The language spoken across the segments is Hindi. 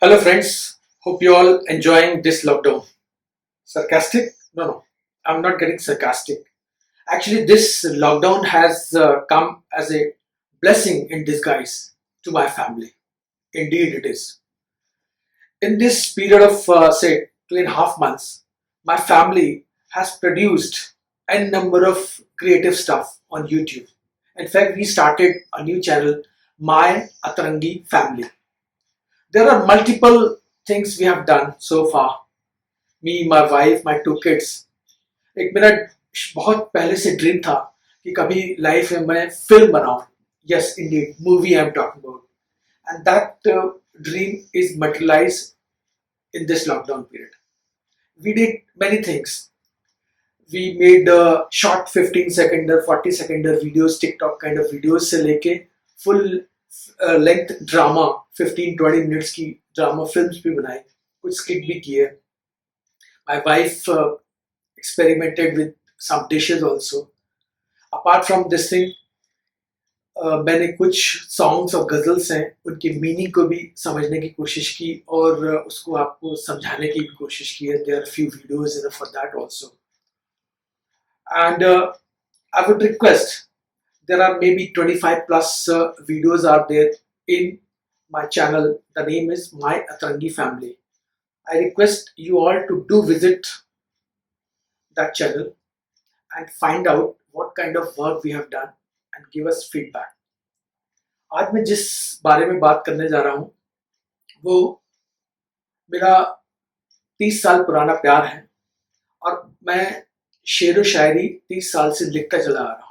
Hello friends, hope you all enjoying this lockdown. Sarcastic? No, I'm not getting sarcastic. Actually, this lockdown has come as a blessing in disguise to my family. Indeed, it is. In this period of say 2.5 months, my family has produced a number of creative stuff on YouTube. In fact, we started a new channel, My Atrangi Family. There are multiple things we have done so far. Me, my wife, my two kids. एक मेरा बहुत पहले से ड्रीम था कि कभी लाइफ में मैं फिल्म बनाऊं. Yes, indeed, movie I'm talking about. And that dream is materialized in this lockdown period. We did many things. We made short 15 second or 40 second videos, TikTok kind of videos से लेके full length drama 15-20 minutes की drama films भी बनाई, कुछ skit भी किए. My wife experimented with some dishes also. Apart from this thing, मैंने कुछ सॉन्ग्स और गजल्स हैं उनकी मीनिंग को भी समझने की कोशिश की और उसको आपको समझाने की भी कोशिश की है. There are few videos in for that also. And I would request, there are maybe 25 plus videos are there in my channel. The name is My Atrangi Family. I request you all to do visit that channel and find out what kind of work we have done and give us feedback. आज मैं जिस बारे में बात करने जा रहा हूँ वो मेरा 30 साल पुराना प्यार है और मैं शेर व शायरी 30 साल से लिखता चला आ रहा हूँ.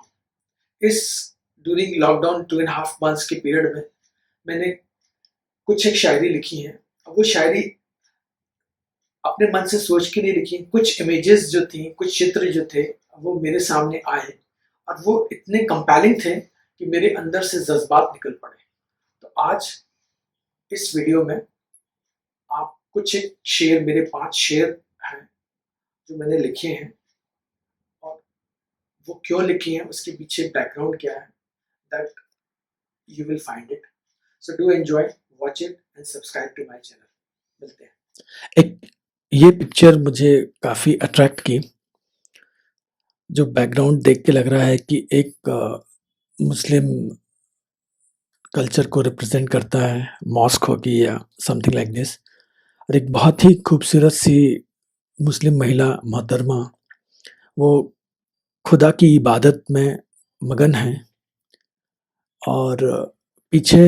इस ड्यूरिंग लॉकडाउन 2.5 months के पीरियड में मैंने कुछ एक शायरी लिखी है. वो शायरी अपने मन से सोच के नहीं लिखी. कुछ इमेजेस जो थी, कुछ चित्र जो थे वो मेरे सामने आए और वो इतने कंपेलिंग थे कि मेरे अंदर से जज्बात निकल पड़े. तो आज इस वीडियो में आप कुछ एक शेर, मेरे 5 शेर हैं जो मैंने लिखे हैं और वो क्यों लिखे हैं, उसके पीछे बैकग्राउंड क्या है, that you will find it. So do enjoy, watch it and subscribe to my channel. मिलते हैं. एक ये पिक्चर मुझे काफ़ी अट्रैक्ट की. जो बैकग्राउंड देख के लग रहा है कि एक मुस्लिम कल्चर को रिप्रेजेंट करता है, मॉस्क होगी या समथिंग लाइक दिस. और एक बहुत ही खूबसूरत सी मुस्लिम महिला मोहतरमा, वो खुदा की इबादत में मगन हैं और पीछे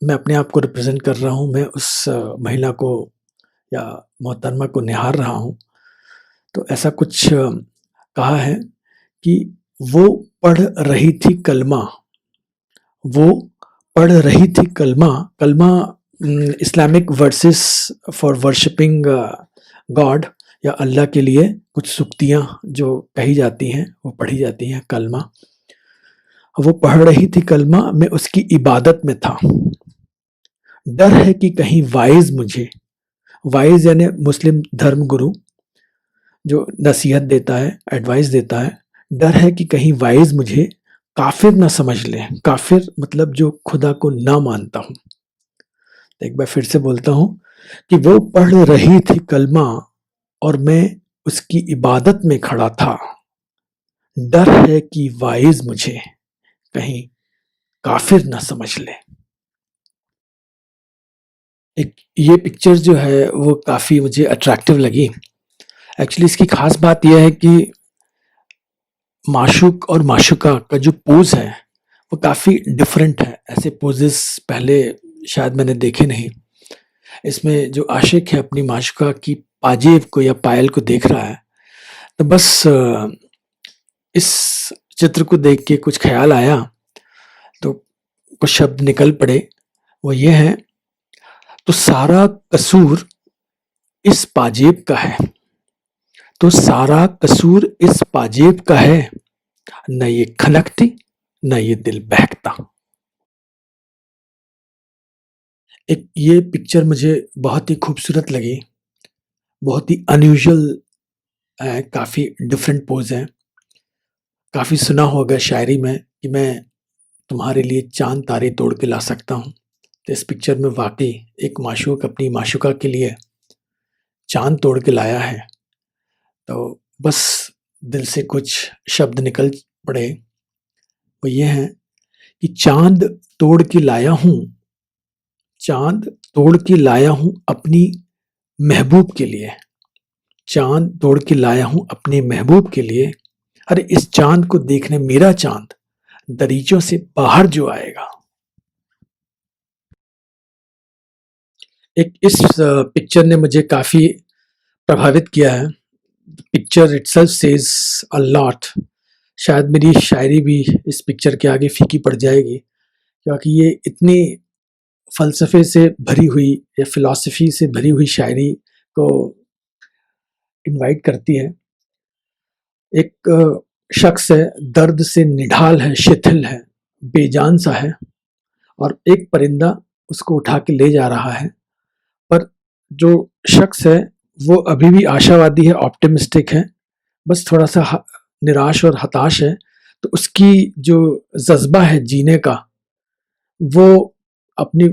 मैं अपने आप को रिप्रेजेंट कर रहा हूँ. मैं उस महिला को या मोहतरमा को निहार रहा हूँ. तो ऐसा कुछ कहा है कि वो पढ़ रही थी कलमा. वो पढ़ रही थी कलमा. कलमा Islamic versus for worshipping God या अल्लाह के लिए कुछ सुक्तियाँ जो कही जाती हैं वो पढ़ी जाती हैं, कलमा. वो पढ़ रही थी कलमा, मैं उसकी इबादत में था. डर है कि कहीं वाइज मुझे, वाइज यानी मुस्लिम धर्म गुरु जो नसीहत देता है, एडवाइस देता है, डर है कि कहीं वाइज मुझे काफिर ना समझ ले. काफिर मतलब जो खुदा को ना मानता हूँ. एक बार फिर से बोलता हूँ कि वो पढ़ रही थी कलमा और मैं उसकी इबादत में खड़ा था. डर है कि वाइज मुझे कहीं काफिर ना समझ ले. एक ये पिक्चर जो है वो काफ़ी मुझे अट्रैक्टिव लगी. एक्चुअली इसकी खास बात यह है कि माशूक और माशूका का जो पोज है वो काफ़ी डिफरेंट है. ऐसे पोजेस पहले शायद मैंने देखे नहीं. इसमें जो आशिक है अपनी माशूका की पाजेब को या पायल को देख रहा है. तो बस इस चित्र को देख के कुछ ख्याल आया तो कुछ शब्द निकल पड़े. वो ये है, तो सारा कसूर इस पाजेब का है. तो सारा कसूर इस पाजेब का है, न ये खनकती न ये दिल बहकता. एक ये पिक्चर मुझे बहुत ही खूबसूरत लगी, बहुत ही अनयूजुअल है, काफ़ी डिफरेंट पोज है. काफ़ी सुना होगा शायरी में कि मैं तुम्हारे लिए चांद तारे तोड़ के ला सकता हूँ. तो इस पिक्चर में वाकई एक माशूक अपनी माशूका के लिए चांद तोड़ के लाया है। तो बस दिल से कुछ शब्द निकल पड़े, वो ये हैं कि चांद तोड़ के लाया हूँ, चांद तोड़ के लाया हूँ अपनी महबूब के लिए, चांद तोड़ के लाया हूँ अपने महबूब के लिए। अरे इस चांद को देखने मेरा चांद दरीचों से बाहर जो आएगा। एक इस पिक्चर ने मुझे काफी प्रभावित किया है। Picture itself says a lot. शायद मेरी शायरी भी इस पिक्चर के आगे फीकी पड़ जाएगी, क्योंकि ये इतनी फलसफे से भरी हुई या फिलॉसफी से भरी हुई शायरी को इनवाइट करती है। एक शख्स है, दर्द से निढाल है, शिथिल है, बेजान सा है, और एक परिंदा उसको उठा के ले जा रहा है। पर जो शख्स है वो अभी भी आशावादी है, ऑप्टिमिस्टिक है, बस थोड़ा सा निराश और हताश है। तो उसकी जो जज्बा है जीने का, वो अपनी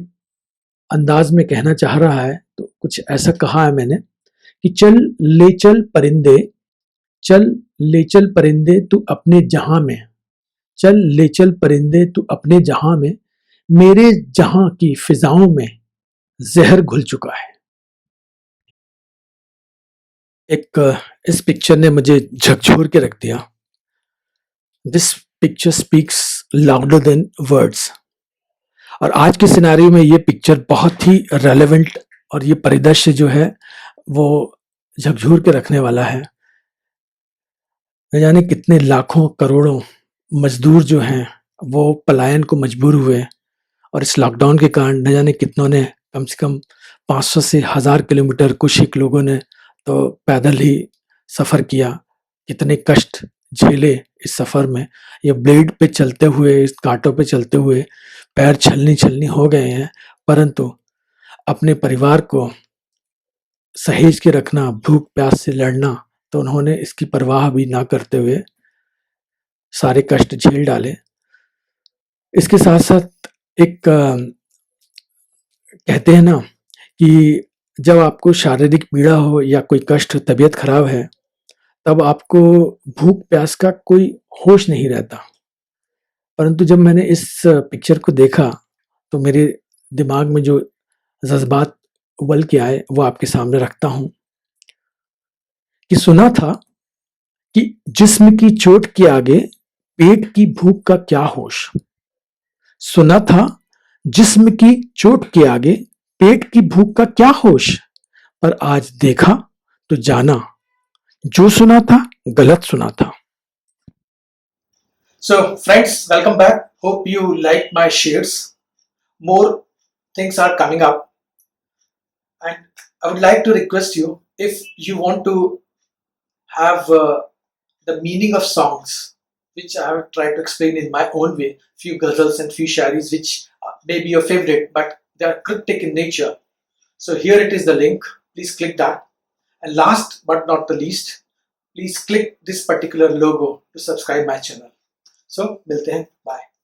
अंदाज में कहना चाह रहा है। तो कुछ ऐसा कहा है मैंने कि चल ले चल परिंदे, चल ले चल परिंदे तू अपने जहां में, चल ले चल परिंदे तू अपने जहां में, मेरे जहां की फिजाओं में जहर घुल चुका है। इस पिक्चर ने मुझे झकझोर के रख दिया। This picture speaks louder than words. और आज के सिनारियो में ये पिक्चर बहुत ही रेलेवेंट, और ये परिदृश्य जो है वो झकझोर के रखने वाला है। न जाने कितने लाखों करोड़ों मजदूर जो हैं वो पलायन को मजबूर हुए, और इस लॉकडाउन के कारण न जाने कितनों ने कम से कम 500 से 1000 किलोमीटर, कुछ एक लोगों ने तो पैदल ही सफ़र किया। कितने कष्ट झेले इस सफ़र में। ये ब्लेड पे चलते हुए, इस कांटों पे चलते हुए पैर छलनी-छलनी हो गए हैं, परंतु अपने परिवार को सहेज के रखना, भूख-प्यास से लड़ना, तो उन्होंने इसकी परवाह भी ना करते हुए सारे कष्ट झेल डाले। इसके साथ-साथ एक कहते हैं ना कि जब आपको शारीरिक पीड़ा हो या कोई कष्ट हो, तबीयत खराब है, तब आपको भूख-प्यास का कोई होश नहीं रहता। परंतु जब मैंने इस पिक्चर को देखा, तो मेरे दिमाग में जो जज़्बात उबल के आए, वो आपके सामने रखता हूँ। कि सुना था कि जिस्म की चोट के आगे पेट की भूख का क्या होश। सुना था जिस्म की चोट के आगे पेट की भूख का क्या होश, पर आज देखा तो जाना, जो सुना था गलत सुना था। So friends, welcome back. Hope you like my shares. More things are coming up, and I would like to request you, if you want to have the meaning of songs, which I have tried to explain in my own way, few ghazals and few shairis which may be your favorite, but they are cryptic in nature. So here it is, the link. Please click that. And last but not the least, please click this particular logo to subscribe my channel. So, milte hain. Bye.